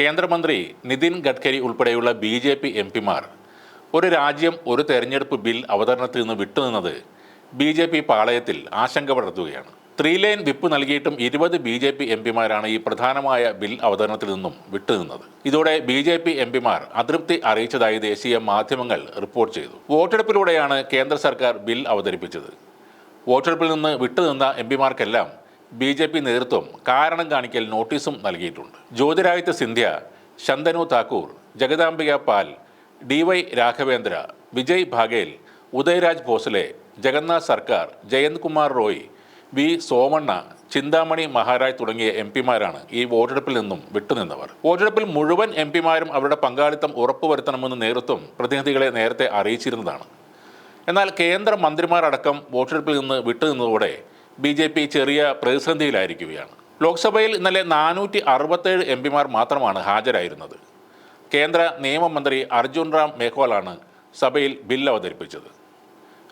കേന്ദ്രമന്ത്രി നിതിൻ ഗഡ്കരി ഉൾപ്പെടെയുള്ള BJP എംപിമാർ ഒരു രാജ്യം ഒരു തെരഞ്ഞെടുപ്പ് ബിൽ അവതരണത്തിൽ നിന്ന് വിട്ടുനിന്നത് BJP പാളയത്തിൽ ആശങ്ക പടർത്തുകയാണ്. 3 ലൈൻ വിപ്പ് നൽകിയിട്ടും 20 BJP എംപിമാരാണ് ഈ പ്രധാനമായ ബിൽ അവതരണത്തിൽ നിന്നും വിട്ടുനിന്നത്. ഇതോടെ BJP എംപിമാർ അതൃപ്തി അറിയിച്ചതായി ദേശീയ മാധ്യമങ്ങൾ റിപ്പോർട്ട് ചെയ്തു. വോട്ടെടുപ്പിലൂടെയാണ് കേന്ദ്ര സർക്കാർ ബിൽ അവതരിപ്പിച്ചത്. വോട്ടെടുപ്പിൽ നിന്ന് വിട്ടുനിന്ന എംപിമാർക്കെല്ലാം BJP നേതൃത്വം കാരണം കാണിക്കൽ നോട്ടീസും നൽകിയിട്ടുണ്ട്. ജ്യോതിരാദിത്യ സിന്ധ്യ, ശന്തനു താക്കൂർ, ജഗദാംബിക പാൽ, DY രാഘവേന്ദ്ര, വിജയ് ഭാഗേൽ, ഉദയരാജ് ഭോസലെ, ജഗന്നാഥ് സർക്കാർ, ജയന്ത് കുമാർ റോയ്, V സോമണ്ണ, ചിന്താമണി മഹാരാജ് തുടങ്ങിയ എംപിമാരാണ് ഈ വോട്ടെടുപ്പിൽ നിന്നും വിട്ടുനിന്നവർ. വോട്ടെടുപ്പിൽ മുഴുവൻ എംപിമാരും അവരുടെ പങ്കാളിത്തം ഉറപ്പുവരുത്തണമെന്ന് നേതൃത്വം പ്രതിനിധികളെ നേരത്തെ അറിയിച്ചിരുന്നതാണ്. എന്നാൽ കേന്ദ്ര മന്ത്രിമാരടക്കം വോട്ടെടുപ്പിൽ നിന്ന് വിട്ടുനിന്നതോടെ BJP ചെറിയ പ്രതിസന്ധിയിലായിരിക്കുകയാണ്. ലോക്സഭയിൽ ഇന്നലെ 467 എംപിമാർ മാത്രമാണ് ഹാജരായിരുന്നത്. കേന്ദ്ര നിയമമന്ത്രി അർജുൻ റാം മേഘ്വാളാണ് സഭയിൽ ബിൽ അവതരിപ്പിച്ചത്.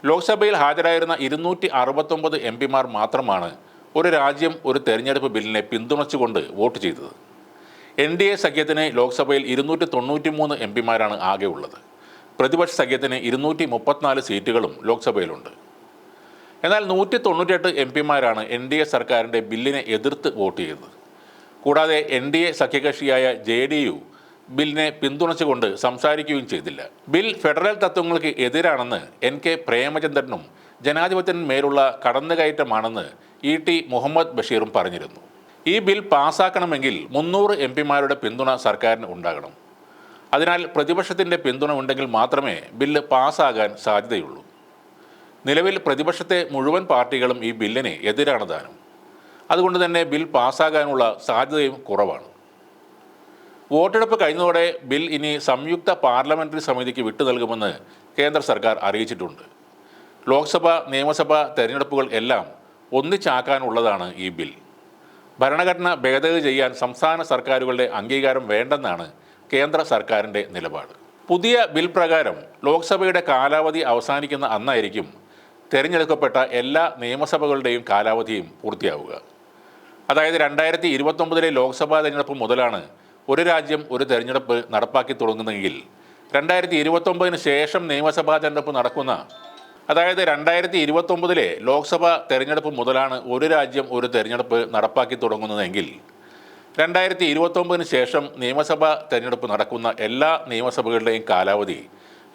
ലോക്സഭയിൽ ഹാജരായിരുന്ന 269 എംപിമാർ മാത്രമാണ് ഒരു രാജ്യം ഒരു തെരഞ്ഞെടുപ്പ് ബില്ലിനെ പിന്തുണച്ചുകൊണ്ട് വോട്ട് ചെയ്തത്. NDA സഖ്യത്തിന് ലോക്സഭയിൽ 293 എംപിമാരാണ് ആകെ ഉള്ളത്. പ്രതിപക്ഷ സഖ്യത്തിന് 234 സീറ്റുകളും ലോക്സഭയിലുണ്ട്. എന്നാൽ 198 എംപിമാരാണ് NDA സർക്കാരിൻ്റെ ബില്ലിനെ എതിർത്ത് വോട്ട് ചെയ്തത്. കൂടാതെ NDA സഖ്യകക്ഷിയായ JDU ബില്ലിനെ പിന്തുണച്ചുകൊണ്ട് സംസാരിക്കുകയും ചെയ്തില്ല. ബിൽ ഫെഡറൽ തത്വങ്ങൾക്ക് എതിരാണെന്ന് NK പ്രേമചന്ദ്രനും ജനാധിപത്യത്തിന്മേലുള്ള കടന്നുകയറ്റമാണെന്ന് ET മുഹമ്മദ് ബഷീറും പറഞ്ഞിരുന്നു. ഈ ബിൽ പാസ്സാക്കണമെങ്കിൽ 300 എംപിമാരുടെ പിന്തുണ സർക്കാരിന് ഉണ്ടാകണം. അതിനാൽ പ്രതിപക്ഷത്തിൻ്റെ പിന്തുണ ഉണ്ടെങ്കിൽ മാത്രമേ ബില്ല് പാസ്സാകാൻ സാധ്യതയുള്ളൂ. നിലവിൽ പ്രതിപക്ഷത്തെ മുഴുവൻ പാർട്ടികളും ഈ ബില്ലിന് എതിരാണ് താനും. അതുകൊണ്ട് തന്നെ ബിൽ പാസ്സാകാനുള്ള സാധ്യതയും കുറവാണ്. വോട്ടെടുപ്പ് കഴിഞ്ഞതോടെ ബിൽ ഇനി സംയുക്ത പാർലമെൻ്ററി സമിതിക്ക് വിട്ടു നൽകുമെന്ന് കേന്ദ്ര സർക്കാർ അറിയിച്ചിട്ടുണ്ട്. ലോക്സഭ, നിയമസഭ തെരഞ്ഞെടുപ്പുകൾ എല്ലാം ഒന്നിച്ചാക്കാനുള്ളതാണ് ഈ ബിൽ. ഭരണഘടന ഭേദഗതി ചെയ്യാൻ സംസ്ഥാന സർക്കാരുകളുടെ അംഗീകാരം വേണ്ടെന്നാണ് കേന്ദ്ര സർക്കാരിൻ്റെ നിലപാട്. പുതിയ ബിൽ പ്രകാരം ലോക്സഭയുടെ കാലാവധി അവസാനിക്കുന്ന അന്നായിരിക്കും തിരഞ്ഞെടുക്കപ്പെട്ട എല്ലാ നിയമസഭകളുടെയും കാലാവധിയും പൂർത്തിയാവുക. അതായത് 2029 ലോക്സഭാ തെരഞ്ഞെടുപ്പ് മുതലാണ് ഒരു രാജ്യം ഒരു തെരഞ്ഞെടുപ്പ് നടപ്പാക്കി തുടങ്ങുന്നതെങ്കിൽ 2029 ശേഷം നിയമസഭാ തെരഞ്ഞെടുപ്പ് നടക്കുന്ന, അതായത് 2029 ലോക്സഭാ തെരഞ്ഞെടുപ്പ് മുതലാണ് ഒരു രാജ്യം ഒരു തെരഞ്ഞെടുപ്പ് നടപ്പാക്കി തുടങ്ങുന്നതെങ്കിൽ 2029 ശേഷം നിയമസഭാ തെരഞ്ഞെടുപ്പ് നടക്കുന്ന എല്ലാ നിയമസഭകളുടെയും കാലാവധി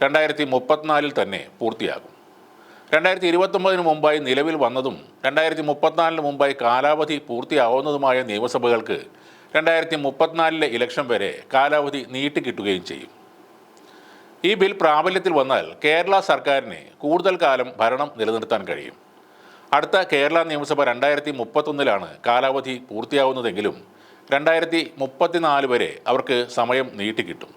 2034 തന്നെ പൂർത്തിയാകും. 2029 മുമ്പായി നിലവിൽ വന്നതും 2034 മുമ്പായി കാലാവധി പൂർത്തിയാവുന്നതുമായ നിയമസഭകൾക്ക് 2034 ഇലക്ഷൻ വരെ കാലാവധി നീട്ടിക്കിട്ടുകയും ചെയ്യും. ഈ ബിൽ പ്രാബല്യത്തിൽ വന്നാൽ കേരള സർക്കാരിന് കൂടുതൽ കാലം ഭരണം നിലനിർത്താൻ കഴിയും. അടുത്ത കേരള നിയമസഭ 2031 കാലാവധി പൂർത്തിയാവുന്നതെങ്കിലും 2034 വരെ അവർക്ക് സമയം നീട്ടിക്കിട്ടും.